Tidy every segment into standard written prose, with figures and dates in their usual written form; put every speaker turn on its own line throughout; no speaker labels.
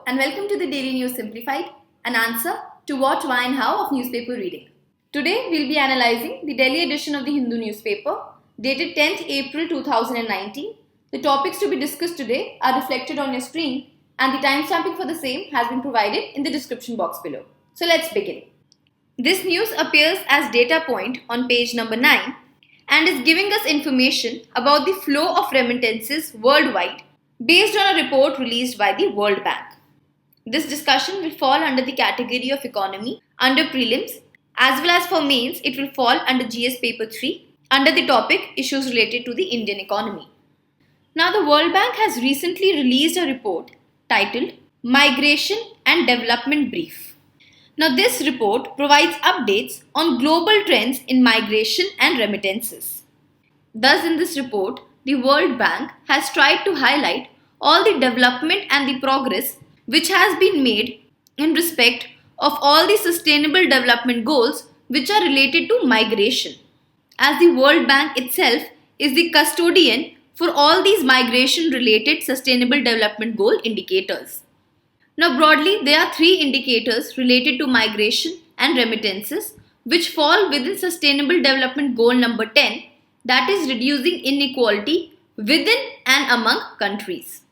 and welcome to the Daily News Simplified, an answer to what, why and how of newspaper reading. Today we'll be analyzing the Delhi edition of the Hindu newspaper dated 10th April 2019. The topics to be discussed today are reflected on your screen and the timestamping for the same has been provided in the description box below. So let's begin. This news appears as data point on page number 9 and is giving us information about the flow of remittances worldwide based on a report released by the World Bank. This discussion will fall under the category of economy under prelims, as well as for mains it will fall under GS paper 3 under the topic issues related to the Indian economy. Now the World Bank has recently released a report titled Migration and Development Brief. Now this report provides updates on global trends in migration and remittances. Thus in this report, the World Bank has tried to highlight all the development and the progress which has been made in respect of all the sustainable development goals which are related to migration, as the World Bank itself is the custodian for all these migration related sustainable development goal indicators. Now broadly, there are three indicators related to migration and remittances which fall within sustainable development goal number 10, that is reducing inequality within and among countries.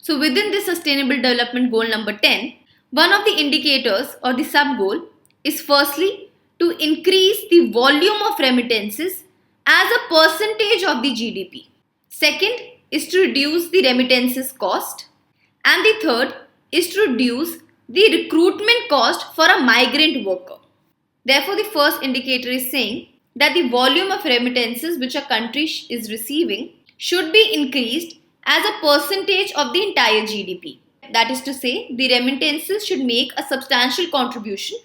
So within this sustainable development goal number 10, one of the indicators or the sub goal is firstly to increase the volume of remittances as a percentage of the GDP. Second is to reduce the remittances cost. And the third is to reduce the recruitment cost for a migrant worker. Therefore, the first indicator is saying that the volume of remittances which a country is receiving should be increased as a percentage of the entire GDP. That is to say, the remittances should make a substantial contribution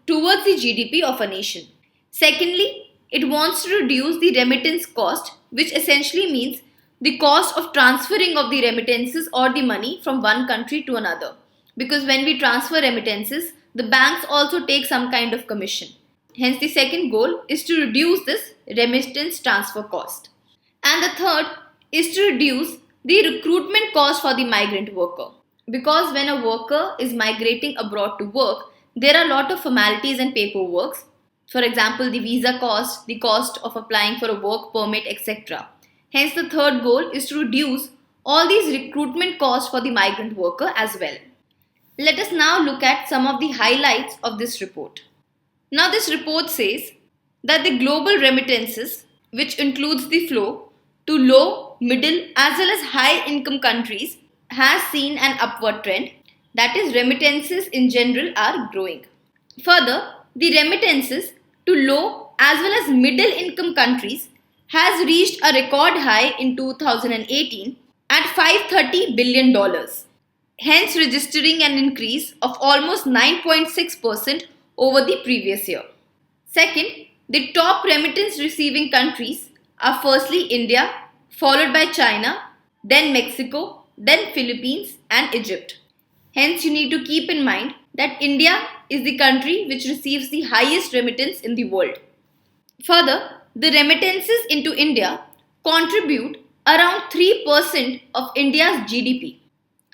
towards the GDP of a nation. Secondly, it wants to reduce the remittance cost, which essentially means the cost of transferring of the remittances or the money from one country to another. Because when we transfer remittances, the banks also take some kind of commission. Hence, the second goal is to reduce this remittance transfer cost. And the third is to reduce the recruitment cost for the migrant worker. Because when a worker is migrating abroad to work, there are a lot of formalities and paperwork. For example, the visa cost, the cost of applying for a work permit, etc. Hence, the third goal is to reduce all these recruitment costs for the migrant worker as well. Let us now look at some of the highlights of this report. Now, this report says that the global remittances, which includes the flow to low, middle as well as high income countries, has seen an upward trend. That is, remittances in general are growing. Further, the remittances to low as well as middle income countries has reached a record high in 2018 at $530 billion, hence registering an increase of almost 9.6% over the previous year. Second, the top remittance receiving countries are firstly India, followed by China, then Mexico, then Philippines and Egypt. Hence, you need to keep in mind that India is the country which receives the highest remittance in the world. Further, the remittances into India contribute around 3% of India's GDP.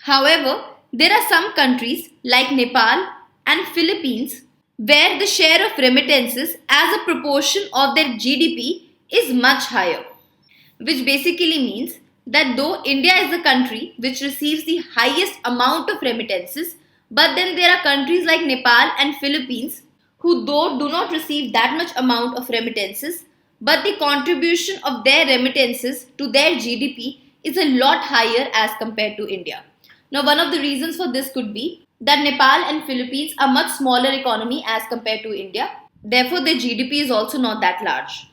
However, there are some countries like Nepal and Philippines where the share of remittances as a proportion of their GDP is much higher, which basically means that though India is the country which receives the highest amount of remittances, but then there are countries like Nepal and Philippines who though do not receive that much amount of remittances, but the contribution of their remittances to their GDP is a lot higher as compared to India. Now, one of the reasons for this could be that Nepal and Philippines are much smaller economy as compared to India. Therefore, their GDP is also not that large.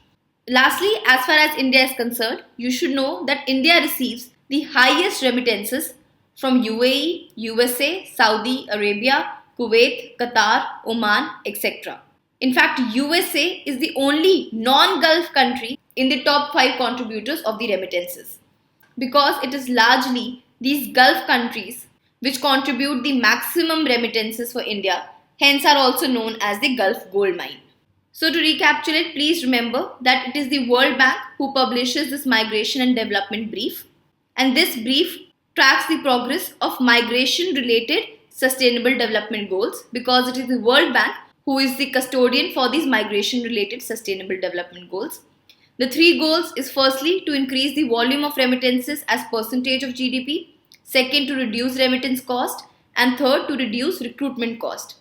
Lastly, as far as India is concerned, you should know that India receives the highest remittances from UAE, USA, Saudi Arabia, Kuwait, Qatar, Oman, etc. In fact, USA is the only non-Gulf country in the top 5 contributors of the remittances, because it is largely these Gulf countries which contribute the maximum remittances for India, hence are also known as the Gulf gold mine. So to recapitulate, please remember that it is the World Bank who publishes this migration and development brief, and this brief tracks the progress of migration related Sustainable Development Goals because it is the World Bank who is the custodian for these migration-related Sustainable Development Goals. The three goals is firstly to increase the volume of remittances as percentage of GDP, second to reduce remittance cost, and third to reduce recruitment cost.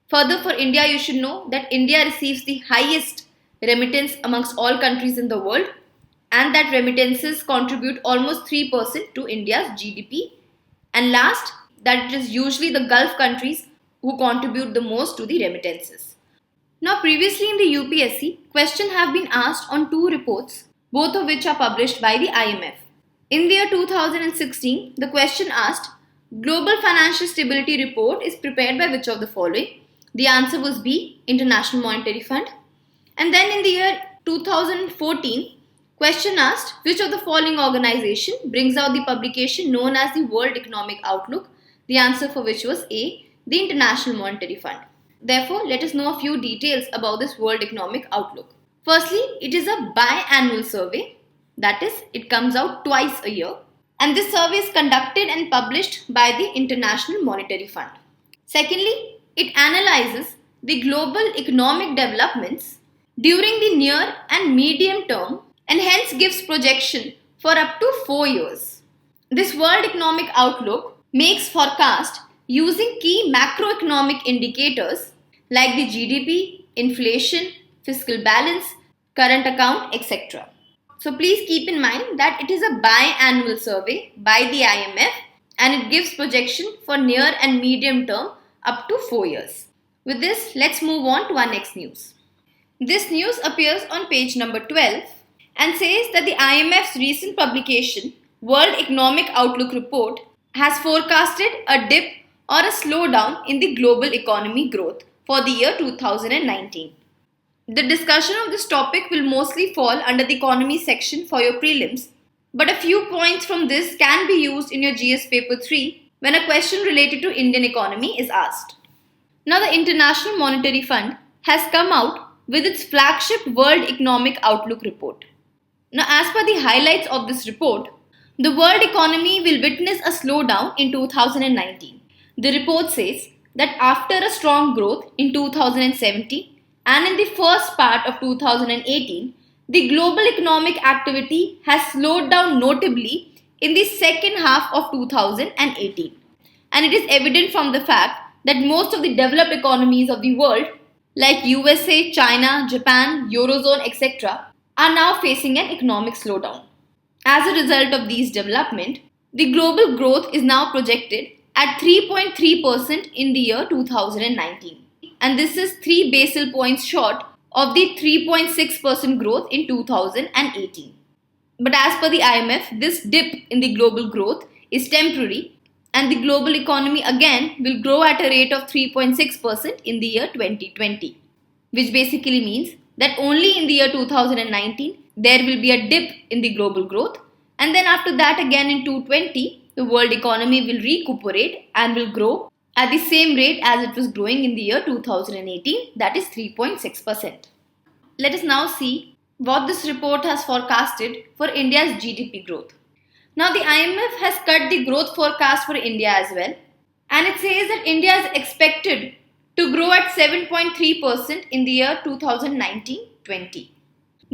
Further, for India, you should know that India receives the highest remittance amongst all countries in the world, and that remittances contribute almost 3% to India's GDP. And last, that it is usually the Gulf countries who contribute the most to the remittances. Now, previously in the UPSC, questions have been asked on two reports, both of which are published by the IMF. In the year 2016, the question asked, Global Financial Stability Report is prepared by which of the following? The answer was B, International Monetary Fund. And then in the year 2014, question asked, which of the following organization brings out the publication known as the World Economic Outlook? The answer for which was A, the International Monetary Fund. Therefore, let us know a few details about this World Economic Outlook. Firstly, it is a biannual survey. That is, it comes out twice a year. And this survey is conducted and published by the International Monetary Fund. Secondly, it analyzes the global economic developments during the near and medium term and hence gives projection for up to 4 years. This World Economic Outlook makes forecast using key macroeconomic indicators like the GDP, inflation, fiscal balance, current account, etc. So please keep in mind that it is a biannual survey by the IMF and it gives projection for near and medium term up to 4 years. With this, let's move on to our next news. This news appears on page number 12 and says that the IMF's recent publication, World Economic Outlook Report, has forecasted a dip or a slowdown in the global economy growth for the year 2019. The discussion of this topic will mostly fall under the economy section for your prelims, but a few points from this can be used in your GS paper 3 when a question related to Indian economy is asked. Now, the International Monetary Fund has come out with its flagship World Economic Outlook report. Now, as per the highlights of this report, the world economy will witness a slowdown in 2019. The report says that after a strong growth in 2017 and in the first part of 2018, the global economic activity has slowed down notably in the second half of 2018. And it is evident from the fact that most of the developed economies of the world, like USA, China, Japan, Eurozone, etc., are now facing an economic slowdown. As a result of these developments, the global growth is now projected at 3.3% in the year 2019. And this is 3 basis points short of the 3.6% growth in 2018. But as per the IMF, this dip in the global growth is temporary and the global economy again will grow at a rate of 3.6% in the year 2020, which basically means that only in the year 2019 there will be a dip in the global growth, and then after that again in 2020 the world economy will recuperate and will grow at the same rate as it was growing in the year 2018, that is 3.6%. Let us now see what this report has forecasted for India's GDP growth. Now, the IMF has cut the growth forecast for India as well, and it says that India is expected to grow at 7.3% in the year 2019-20.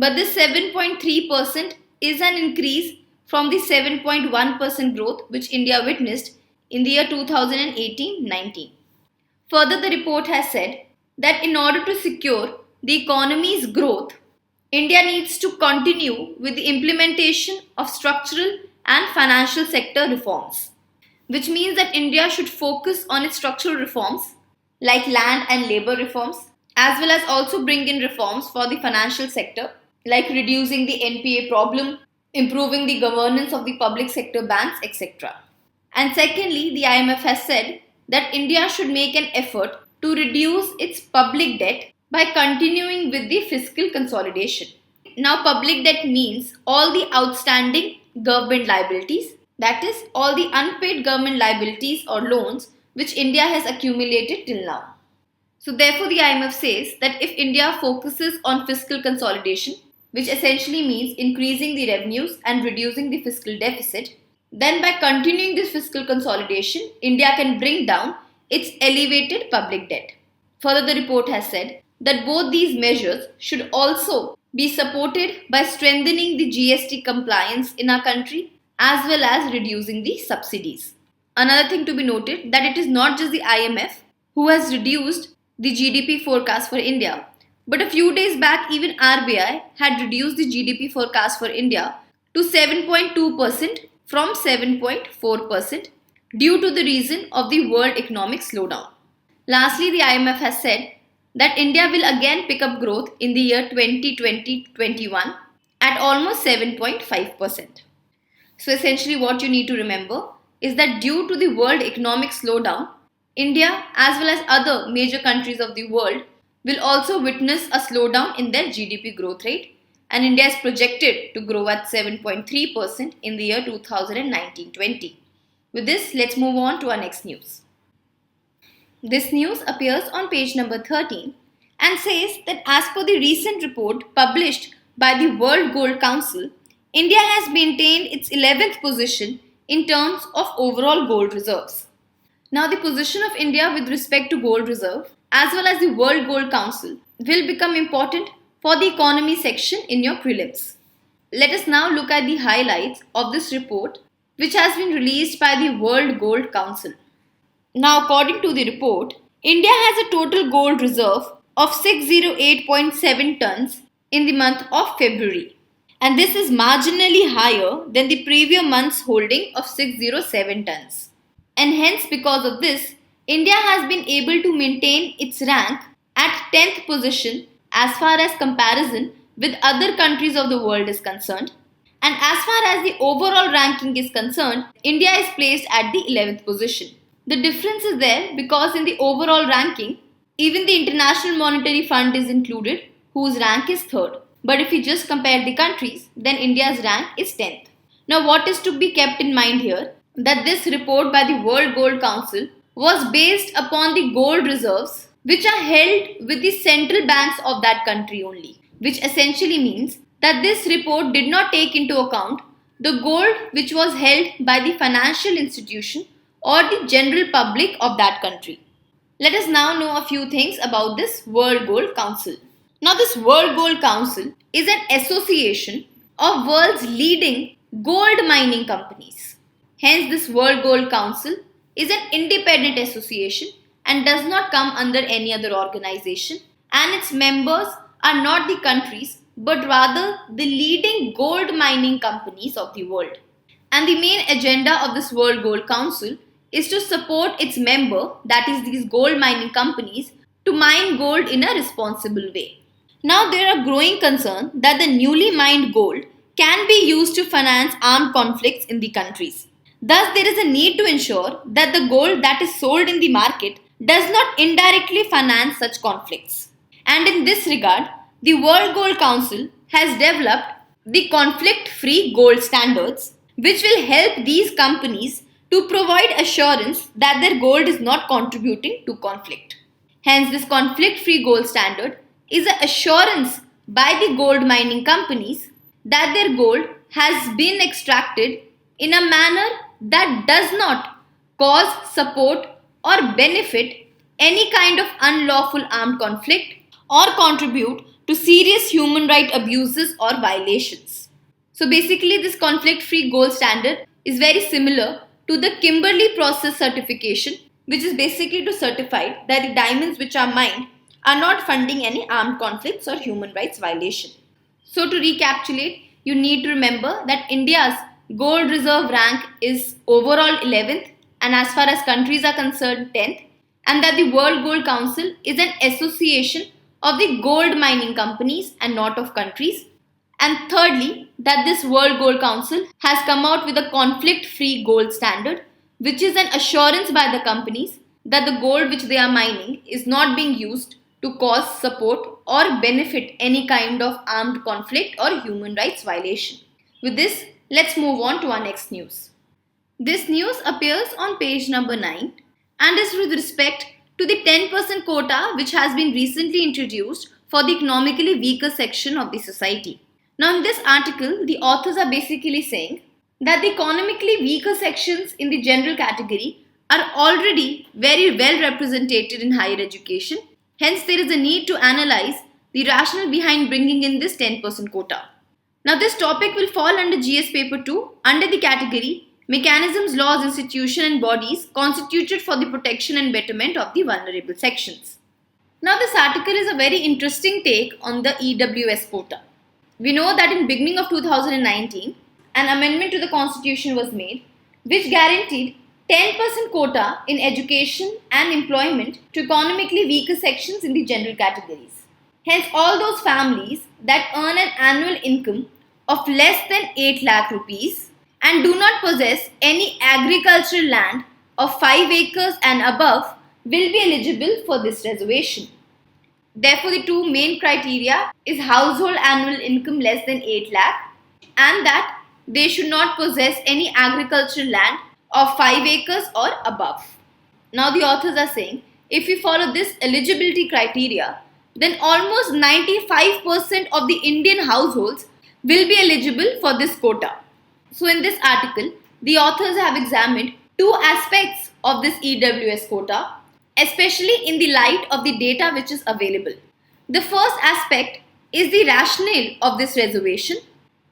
But this 7.3% is an increase from the 7.1% growth which India witnessed in the year 2018-19. Further, the report has said that in order to secure the economy's growth, India needs to continue with the implementation of structural and financial sector reforms, which means that India should focus on its structural reforms like land and labor reforms, as well as also bring in reforms for the financial sector like reducing the NPA problem, improving the governance of the public sector banks, etc. And secondly, the IMF has said that India should make an effort to reduce its public debt by continuing with the fiscal consolidation. Now, public debt means all the outstanding government liabilities, that is, all the unpaid government liabilities or loans which India has accumulated till now. So, therefore, the IMF says that if India focuses on fiscal consolidation, which essentially means increasing the revenues and reducing the fiscal deficit, then by continuing this fiscal consolidation, India can bring down its elevated public debt. Further, the report has said that both these measures should also be supported by strengthening the GST compliance in our country as well as reducing the subsidies. Another thing to be noted that it is not just the IMF who has reduced the GDP forecast for India, but a few days back even RBI had reduced the GDP forecast for India to 7.2% from 7.4% due to the reason of the world economic slowdown. Lastly, the IMF has said that India will again pick up growth in the year 2020-21 at almost 7.5%. So essentially what you need to remember is that due to the world economic slowdown, India as well as other major countries of the world will also witness a slowdown in their GDP growth rate, and India is projected to grow at 7.3% in the year 2019-20. With this, let's move on to our next news. This news appears on page number 13 and says that as per the recent report published by the World Gold Council, India has maintained its 11th position in terms of overall gold reserves. Now, the position of India with respect to gold reserve as well as the World Gold Council will become important for the economy section in your prelims. Let us now look at the highlights of this report which has been released by the World Gold Council. Now, according to the report, India has a total gold reserve of 608.7 tons in the month of February, and this is marginally higher than the previous month's holding of 607 tons. And hence, because of this, India has been able to maintain its rank at 10th position as far as comparison with other countries of the world is concerned. And as far as the overall ranking is concerned, India is placed at the 11th position. The difference is there because in the overall ranking, even the International Monetary Fund is included, whose rank is 3rd. But if we just compare the countries, then India's rank is 10th. Now, what is to be kept in mind here? That this report by the World Gold Council was based upon the gold reserves which are held with the central banks of that country only, which essentially means that this report did not take into account the gold which was held by the financial institution or the general public of that country. Let us now know a few things about this World Gold Council. Now, this World Gold Council is an association of world's leading gold mining companies. Hence, this World Gold Council is an independent association and does not come under any other organization, and its members are not the countries but rather the leading gold mining companies of the world. And the main agenda of this World Gold Council is to support its member, that is these gold mining companies, to mine gold in a responsible way. Now, there are growing concerns that the newly mined gold can be used to finance armed conflicts in the countries. Thus, there is a need to ensure that the gold that is sold in the market does not indirectly finance such conflicts. And in this regard, the World Gold Council has developed the conflict-free gold standards, which will help these companies to provide assurance that their gold is not contributing to conflict. Hence, this conflict-free gold standard is an assurance by the gold mining companies that their gold has been extracted in a manner that does not cause, support, or benefit any kind of unlawful armed conflict or contribute to serious human rights abuses or violations. So basically, this conflict-free gold standard is very similar to the Kimberley Process Certification, which is basically to certify that the diamonds which are mined are not funding any armed conflicts or human rights violation. So to recapitulate, you need to remember that India's gold reserve rank is overall 11th, and as far as countries are concerned 10th, and that the World Gold Council is an association of the gold mining companies and not of countries. And thirdly, that this World Gold Council has come out with a conflict-free gold standard, which is an assurance by the companies that the gold which they are mining is not being used to cause, support or benefit any kind of armed conflict or human rights violation. With this, let's move on to our next news. This news appears on page number 9 and is with respect to the 10% quota which has been recently introduced for the economically weaker section of the society. Now, in this article, the authors are basically saying that the economically weaker sections in the general category are already very well represented in higher education. Hence, there is a need to analyze the rationale behind bringing in this 10% quota. Now, this topic will fall under GS Paper 2 under the category Mechanisms, Laws, Institutions and Bodies constituted for the protection and betterment of the vulnerable sections. Now, this article is a very interesting take on the EWS quota. We know that in beginning of 2019, an amendment to the constitution was made which guaranteed 10% quota in education and employment to economically weaker sections in the general categories. Hence, all those families that earn an annual income of less than 8 lakh rupees and do not possess any agricultural land of 5 acres and above will be eligible for this reservation. Therefore, the two main criteria is household annual income less than 8 lakh and that they should not possess any agricultural land of 5 acres or above. Now, the authors are saying if we follow this eligibility criteria, then almost 95% of the Indian households will be eligible for this quota. So, in this article, the authors have examined two aspects of this EWS quota, especially in the light of the data which is available. The first aspect is the rationale of this reservation,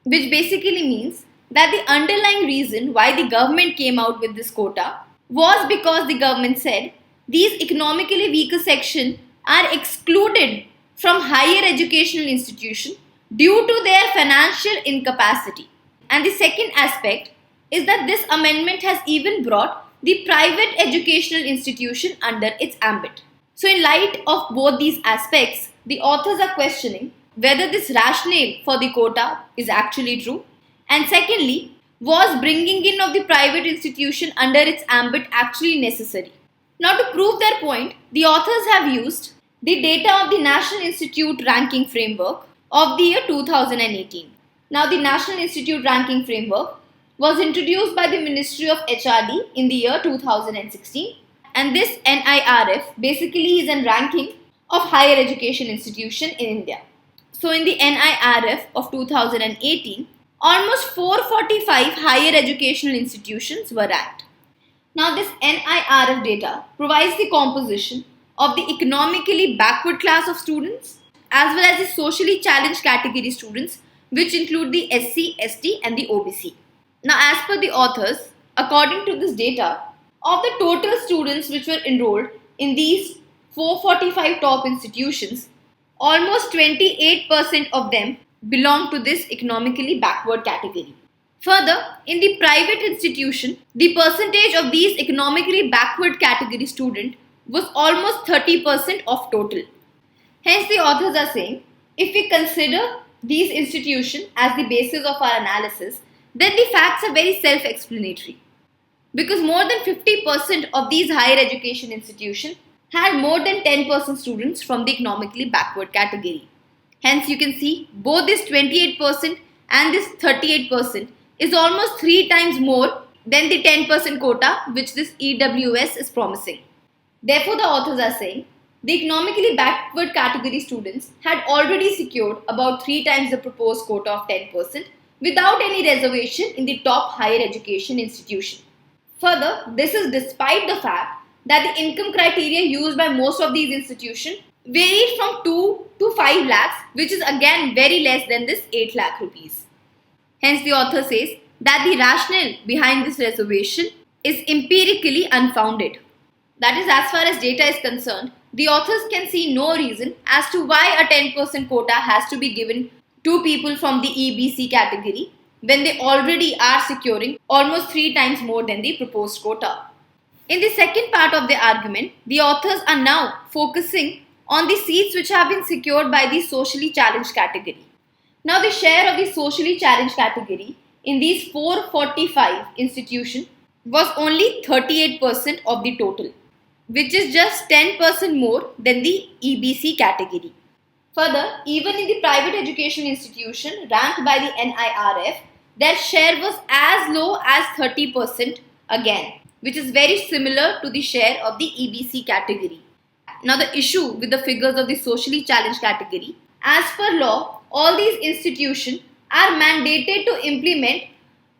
which basically means that the underlying reason why the government came out with this quota was because the government said these economically weaker sections are excluded from higher educational institutions due to their financial incapacity. And the second aspect is that this amendment has even brought the private educational institution under its ambit. So, in light of both these aspects, the authors are questioning whether this rationale for the quota is actually true, and secondly, was bringing in of the private institution under its ambit actually necessary? Now, to prove their point, the authors have used the data of the National Institute Ranking Framework of the year 2018. Now, the National Institute Ranking Framework was introduced by the Ministry of HRD in the year 2016, and this NIRF basically is a ranking of higher education institution in India. So, in the NIRF of 2018, almost 445 higher educational institutions were ranked. Now, this NIRF data provides the composition of the economically backward class of students as well as the socially challenged category students, which include the SC, ST and the OBC. Now, as per the authors, according to this data, of the total students which were enrolled in these 445 top institutions, almost 28% of them belong to this economically backward category. Further, in the private institution, the percentage of these economically backward category students was almost 30% of total. Hence, the authors are saying, if we consider these institutions as the basis of our analysis, then the facts are very self-explanatory. Because more than 50% of these higher education institutions had more than 10% students from the economically backward category. Hence, you can see both this 28% and this 38% is almost 3 times more than the 10% quota which this EWS is promising. Therefore, the authors are saying the economically backward category students had already secured about 3 times the proposed quota of 10% without any reservation in the top higher education institution. Further, this is despite the fact that the income criteria used by most of these institutions varied from 2 to 5 lakhs, which is again very less than this 8 lakh rupees. Hence, the author says that the rationale behind this reservation is empirically unfounded. That is, as far as data is concerned, the authors can see no reason as to why a 10% quota has to be given to people from the EBC category when they already are securing almost 3 times more than the proposed quota. In the second part of the argument, the authors are now focusing on the seats which have been secured by the socially challenged category. Now, the share of the socially challenged category in these 445 institutions was only 38% of the total, which is just 10% more than the EBC category. Further, even in the private education institution ranked by the NIRF, their share was as low as 30% again, which is very similar to the share of the EBC category. Now, the issue with the figures of the socially challenged category, as per law, all these institutions are mandated to implement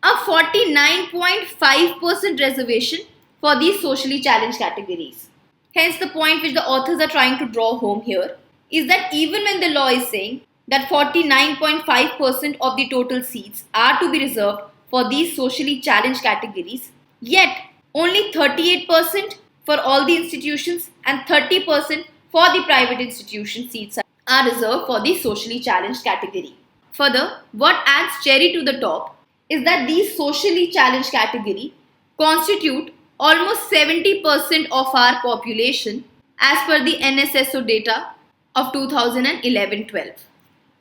a 49.5% reservation for these socially challenged categories. Hence, the point which the authors are trying to draw home here is that even when the law is saying that 49.5% of the total seats are to be reserved for these socially challenged categories, yet only 38% for all the institutions and 30% for the private institution seats are reserved for the socially challenged category. Further, what adds cherry to the top is that these socially challenged category constitute almost 70% of our population as per the NSSO data of 2011-12.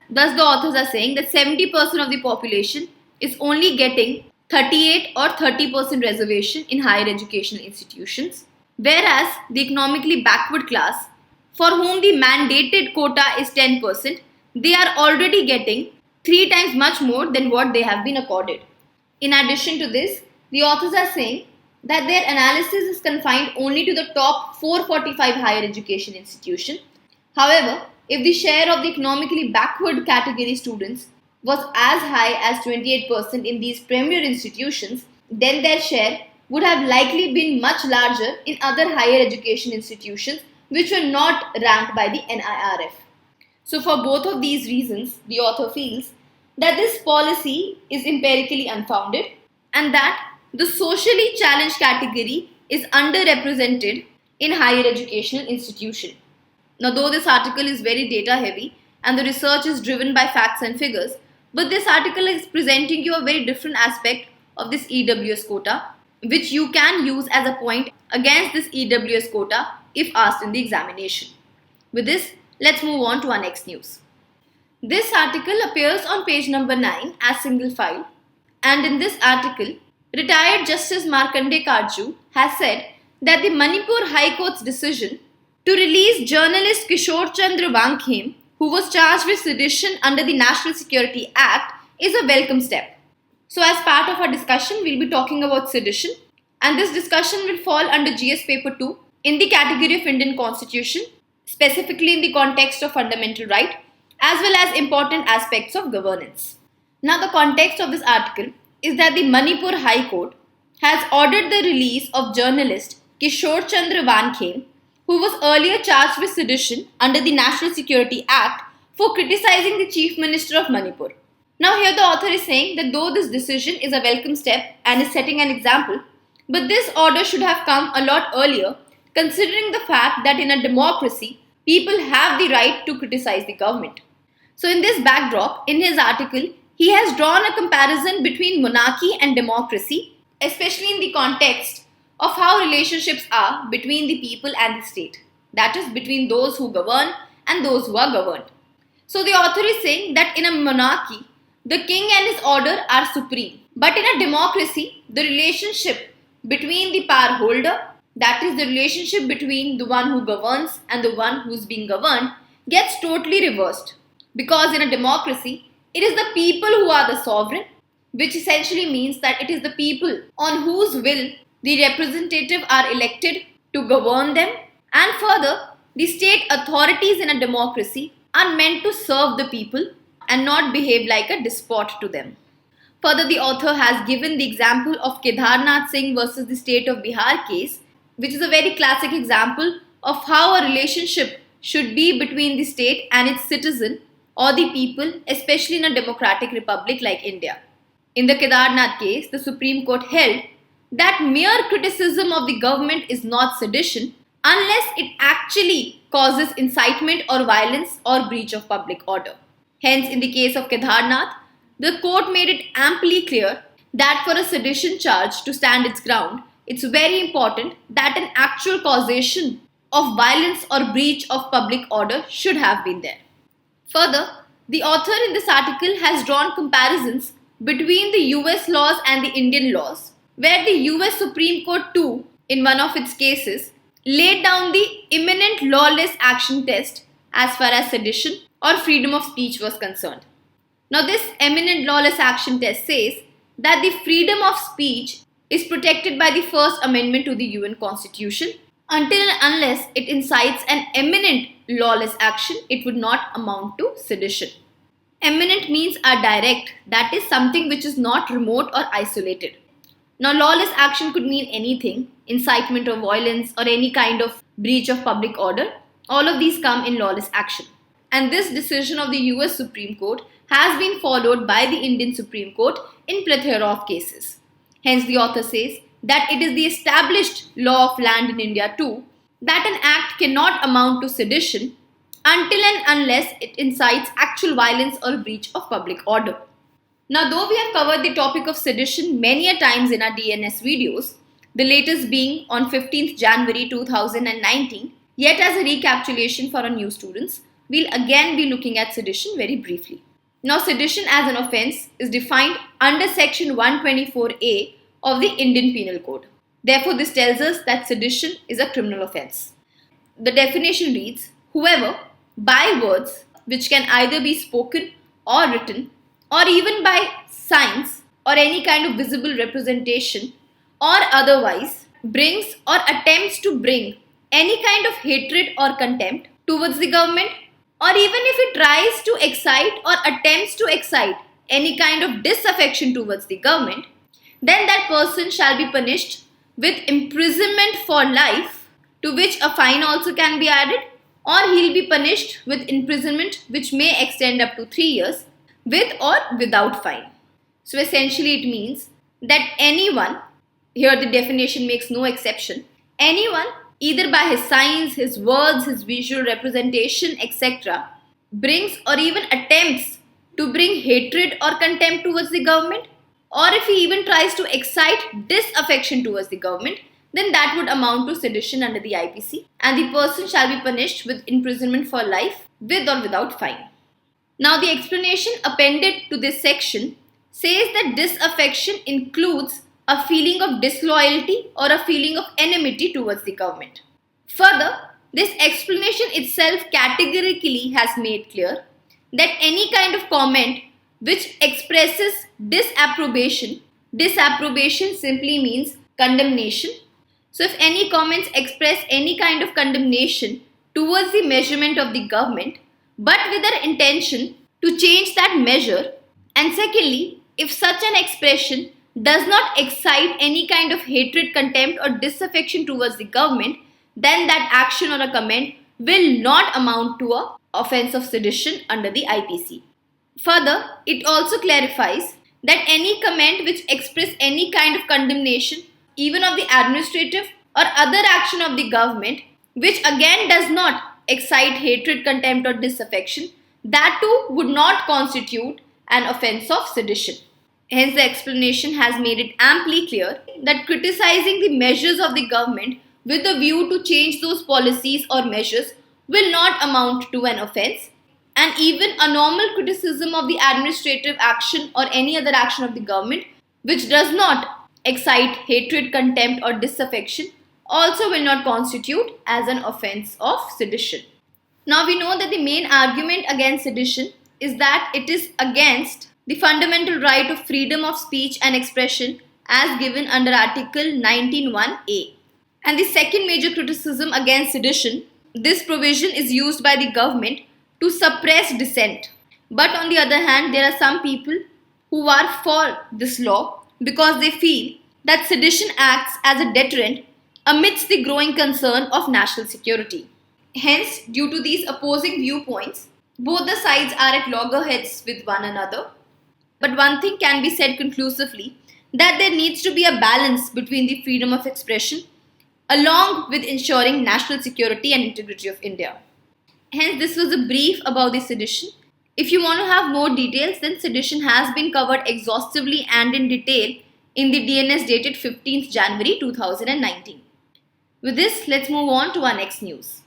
Thus, the authors are saying that 70% of the population is only getting 38 or 30% reservation in higher educational institutions, whereas the economically backward class, for whom the mandated quota is 10%, they are already getting 3 times much more than what they have been accorded. In addition to this, the authors are saying that their analysis is confined only to the top 445 higher education institutions. However, if the share of the economically backward category students was as high as 28% in these premier institutions, then their share would have likely been much larger in other higher education institutions which were not ranked by the NIRF. So for both of these reasons, the author feels that this policy is empirically unfounded and that the socially challenged category is underrepresented in higher educational institutions. Now, though this article is very data heavy and the research is driven by facts and figures, but this article is presenting you a very different aspect of this EWS quota, which you can use as a point against this EWS quota if asked in the examination. With this, let's move on to our next news. This article appears on page number 9 as single file, and in this article, retired Justice Markandeya Karju has said that the Manipur High Court's decision to release journalist Kishore Chandra Wankheme, who was charged with sedition under the National Security Act, is a welcome step. So as part of our discussion, we'll be talking about sedition, and this discussion will fall under GS paper 2 in the category of Indian Constitution, specifically in the context of fundamental right, as well as important aspects of governance. Now, the context of this article is that the Manipur High Court has ordered the release of journalist Kishore Chandra Wankheme, who was earlier charged with sedition under the National Security Act for criticizing the Chief Minister of Manipur. Now, here the author is saying that though this decision is a welcome step and is setting an example, but this order should have come a lot earlier, considering the fact that in a democracy, people have the right to criticize the government. So in this backdrop, in his article, he has drawn a comparison between monarchy and democracy, especially in the context of how relationships are between the people and the state. That is, between those who govern and those who are governed. So the author is saying that in a monarchy, the king and his order are supreme. But in a democracy, the relationship between the power holder, that is the relationship between the one who governs and the one who is being governed, gets totally reversed. Because in a democracy, it is the people who are the sovereign, which essentially means that it is the people on whose will the representatives are elected to govern them, and further, the state authorities in a democracy are meant to serve the people and not behave like a despot to them. Further, the author has given the example of Kedarnath Singh versus the state of Bihar case, which is a very classic example of how a relationship should be between the state and its citizen or the people, especially in a democratic republic like India. In the Kedarnath case, the Supreme Court held that mere criticism of the government is not sedition unless it actually causes incitement or violence or breach of public order. Hence, in the case of Kedarnath, the court made it amply clear that for a sedition charge to stand its ground, it's very important that an actual causation of violence or breach of public order should have been there. Further, the author in this article has drawn comparisons between the US laws and the Indian laws, where the US Supreme Court too, in one of its cases, laid down the imminent lawless action test as far as sedition or freedom of speech was concerned. Now, this eminent lawless action test says that the freedom of speech is protected by the First Amendment to the UN Constitution. Until and unless it incites an eminent lawless action, it would not amount to sedition. Eminent means a direct, that is something which is not remote or isolated. Now, lawless action could mean anything: incitement of violence or any kind of breach of public order. All of these come in lawless action. And this decision of the US Supreme Court has been followed by the Indian Supreme Court in plethora of cases. Hence, the author says that it is the established law of land in India too that an act cannot amount to sedition until and unless it incites actual violence or breach of public order. Now, though we have covered the topic of sedition many a times in our DNS videos, the latest being on 15th January 2019, yet as a recapitulation for our new students, we'll again be looking at sedition very briefly. Now, sedition as an offence is defined under section 124A of the Indian Penal Code. Therefore, this tells us that sedition is a criminal offence. The definition reads, whoever, by words which can either be spoken or written, or even by signs or any kind of visible representation, or otherwise brings or attempts to bring any kind of hatred or contempt towards the government, or even if it tries to excite or attempts to excite any kind of disaffection towards the government, then that person shall be punished with imprisonment for life, to which a fine also can be added, or he'll be punished with imprisonment which may extend up to 3 years, with or without fine. So essentially it means that anyone, here the definition makes no exception, anyone either by his signs, his words, his visual representation, etc., brings or even attempts to bring hatred or contempt towards the government, or if he even tries to excite disaffection towards the government, then that would amount to sedition under the IPC, and the person shall be punished with imprisonment for life, with or without fine. Now, the explanation appended to this section says that disaffection includes a feeling of disloyalty or a feeling of enmity towards the government. Further, this explanation itself categorically has made clear that any kind of comment which expresses disapprobation simply means condemnation. So, if any comments express any kind of condemnation towards the measurement of the government, but with their intention to change that measure, and secondly, if such an expression does not excite any kind of hatred, contempt or disaffection towards the government, then that action or a comment will not amount to an offence of sedition under the IPC. Further, it also clarifies that any comment which expresses any kind of condemnation, even of the administrative or other action of the government, which again does not excite hatred, contempt or disaffection, that too would not constitute an offence of sedition. Hence, the explanation has made it amply clear that criticizing the measures of the government with a view to change those policies or measures will not amount to an offence, and even a normal criticism of the administrative action or any other action of the government which does not excite hatred, contempt or disaffection also will not constitute as an offence of sedition. Now, we know that the main argument against sedition is that it is against the fundamental right of freedom of speech and expression as given under Article 19(1)(a). And the second major criticism against sedition, this provision is used by the government to suppress dissent. But on the other hand, there are some people who are for this law because they feel that sedition acts as a deterrent amidst the growing concern of national security. Hence, due to these opposing viewpoints, both the sides are at loggerheads with one another. But one thing can be said conclusively, that there needs to be a balance between the freedom of expression along with ensuring national security and integrity of India. Hence, this was a brief about the sedition. If you want to have more details, then sedition has been covered exhaustively and in detail in the DNS dated 15th January 2019. With this, let's move on to our next news.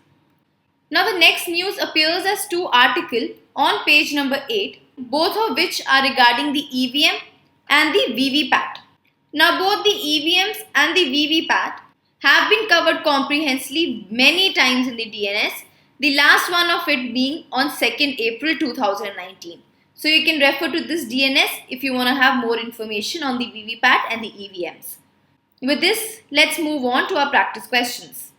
Now, the next news appears as two articles on page number 8, both of which are regarding the EVM and the VVPAT. Now, both the EVMs and the VVPAT have been covered comprehensively many times in the DNS, the last one of it being on 2nd April 2019. So, you can refer to this DNS if you want to have more information on the VVPAT and the EVMs. With this, let's move on to our practice questions.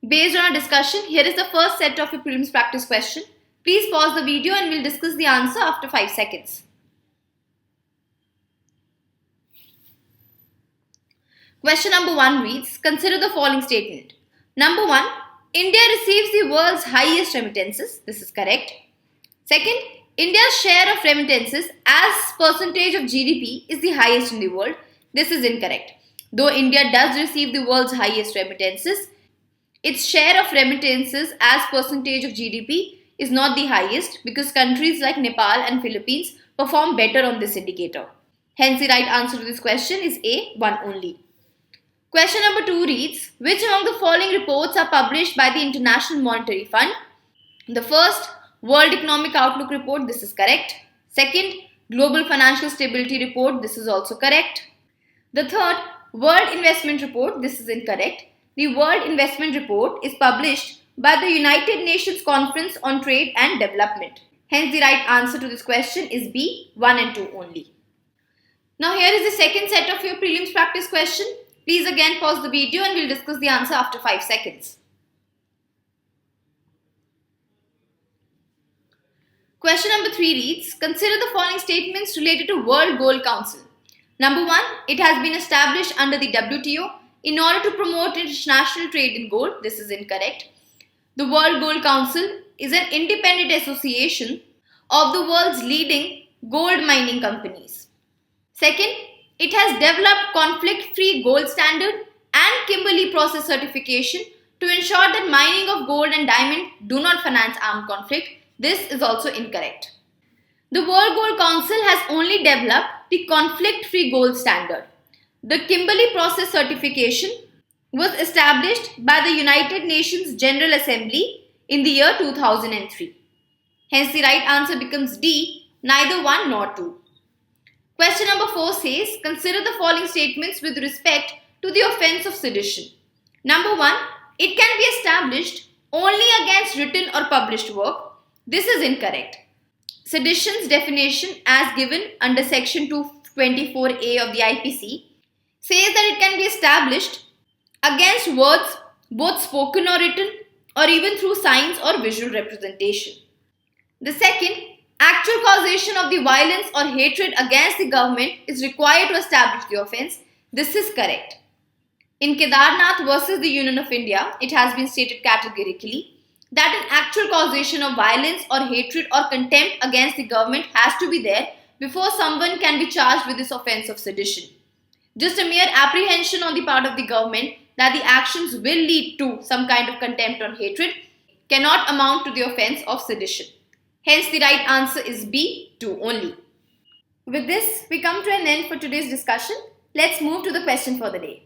Based on our discussion, here is the first set of a prelims practice question. Please pause the video and we'll discuss the answer after 5 seconds. Question number 1 reads, consider the following statement. Number 1, India receives the world's highest remittances. This is correct. Second, India's share of remittances as percentage of GDP is the highest in the world. This is incorrect. Though India does receive the world's highest remittances, its share of remittances as percentage of GDP is not the highest because countries like Nepal and Philippines perform better on this indicator. Hence, the right answer to this question is A, 1 only. Question number 2 reads, which among the following reports are published by the International Monetary Fund? The first, World Economic Outlook Report, this is correct. Second, Global Financial Stability Report, this is also correct. The third, World Investment Report, this is incorrect. The World Investment Report is published by the United Nations Conference on Trade and Development. Hence, the right answer to this question is B, 1 and 2 only. Now, here is the second set of your prelims practice question. Please again pause the video and we'll discuss the answer after 5 seconds. Question number 3 reads, consider the following statements related to World Gold Council. Number 1, it has been established under the WTO in order to promote international trade in gold. This is incorrect. The World Gold Council is an independent association of the world's leading gold mining companies. Second, it has developed conflict-free gold standard and Kimberley process certification to ensure that mining of gold and diamond do not finance armed conflict. This is also incorrect. The World Gold Council has only developed the conflict-free gold standard. The Kimberley process certification was established by the United Nations General Assembly in the year 2003. Hence, the right answer becomes D, neither 1 nor 2. Question number 4 says, consider the following statements with respect to the offence of sedition. Number 1, it can be established only against written or published work. This is incorrect. Sedition's definition as given under section 224A of the IPC says that it can be established against words both spoken or written or even through signs or visual representation. The second, actual causation of the violence or hatred against the government is required to establish the offence. This is correct. In Kedarnath versus the Union of India, it has been stated categorically that an actual causation of violence or hatred or contempt against the government has to be there before someone can be charged with this offence of sedition. Just a mere apprehension on the part of the government that the actions will lead to some kind of contempt or hatred cannot amount to the offence of sedition. Hence, the right answer is B, 2 only. With this, we come to an end for today's discussion. Let's move to the question for the day.